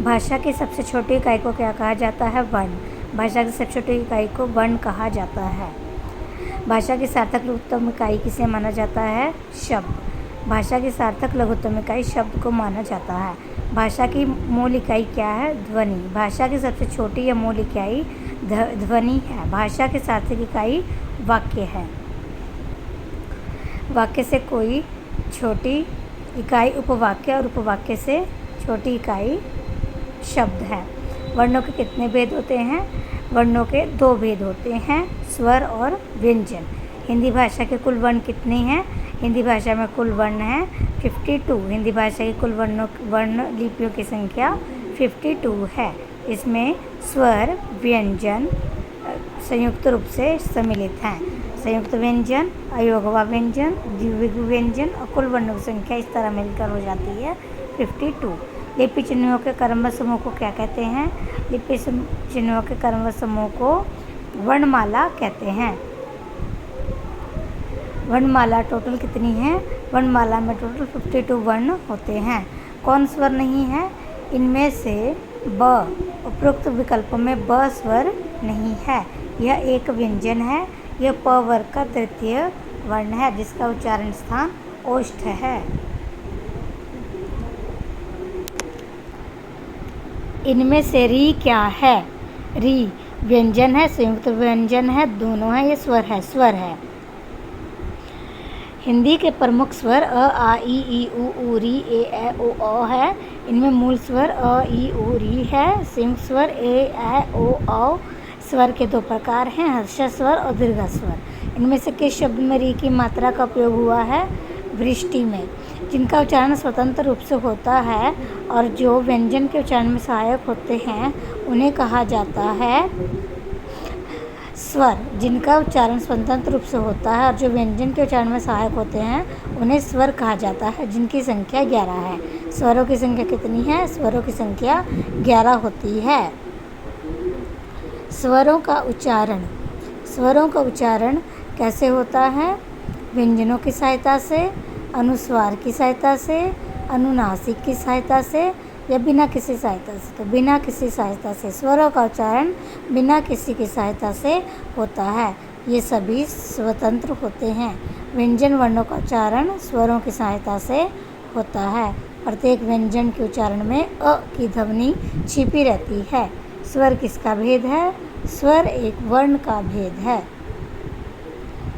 भाषा की सबसे छोटी इकाई को क्या कहा जाता है? वर्ण। भाषा की सबसे छोटी इकाई को वर्ण कहा जाता है। भाषा की सार्थक लघुत्तम इकाई किसे माना जाता है? शब्द। भाषा की सार्थक लघुत्तम इकाई शब्द को माना जाता है। भाषा की मूल इकाई क्या है? ध्वनि। भाषा की सबसे छोटी या मूल इकाई ध्वनि है। भाषा की सार्थक इकाई वाक्य है। वाक्य से कोई छोटी इकाई उपवाक्य और उपवाक्य से छोटी इकाई शब्द है। वर्णों के कितने भेद होते हैं? वर्णों के 2 भेद होते हैं, स्वर और व्यंजन। हिंदी भाषा के कुल वर्ण कितने हैं? हिंदी भाषा में कुल वर्ण हैं 52। हिंदी भाषा की कुल वर्ण लिपियों की संख्या 52 है। इसमें स्वर व्यंजन संयुक्त रूप से सम्मिलित हैं। संयुक्त व्यंजन, अयोगवा व्यंजन, द्विगु व्यंजन और कुल वर्णों की संख्या इस तरह मिलकर हो जाती है 52। लिपि चिन्हों के क्रमबद्ध समूह को क्या कहते हैं? लिपि चिन्हों के क्रमबद्ध समूह को वर्णमाला कहते हैं। वर्णमाला टोटल कितनी है? वर्णमाला में टोटल 52 वर्ण होते हैं। कौन स्वर नहीं है? इनमें से ब। उपरोक्त विकल्पों में ब स्वर नहीं है। यह एक व्यंजन है। यह प वर्ग का तृतीय वर्ण है जिसका उच्चारण स्थान ओष्ठ है। इनमें से री क्या है? री व्यंजन है, संयुक्त व्यंजन है, दोनों है, ये स्वर है। हिंदी के प्रमुख स्वर अ, आ, ई, उ, री, ए, ओ, है। इनमें मूल स्वर अ, ई, उ, री है। संयुक्त स्वर ए, ओ, औ। स्वर के 2 प्रकार हैं, हर्ष स्वर और दीर्घ स्वर। इनमें से किस शब्द में री की मात्रा का उपयोग हुआ है? वृष्टि में। जिनका उच्चारण स्वतंत्र रूप से होता है और जो व्यंजन के उच्चारण में सहायक होते हैं उन्हें कहा जाता है स्वर। जिनका उच्चारण स्वतंत्र रूप से होता है और जो व्यंजन के उच्चारण में सहायक होते हैं उन्हें स्वर कहा जाता है, जिनकी संख्या 11 है। स्वरों की संख्या कितनी है? स्वरों की संख्या 11 होती है। स्वरों का उच्चारण। स्वरों का उच्चारण कैसे होता है? व्यंजनों की सहायता से, अनुस्वार की सहायता से, अनुनासिक की सहायता से या बिना किसी सहायता से। तो बिना किसी सहायता से। स्वरों का उच्चारण बिना किसी की सहायता से होता है। ये सभी स्वतंत्र होते हैं। व्यंजन वर्णों का उच्चारण स्वरों की सहायता से होता है। प्रत्येक व्यंजन के उच्चारण में अ की ध्वनि छिपी रहती है। स्वर किसका भेद है? स्वर एक वर्ण का भेद है।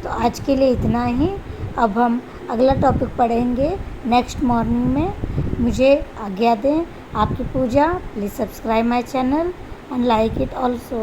तो आज के लिए इतना ही। अब हम अगला टॉपिक पढ़ेंगे नेक्स्ट मॉर्निंग में। मुझे आज्ञा दें। आपकी Pooja. Please subscribe my channel and like it also.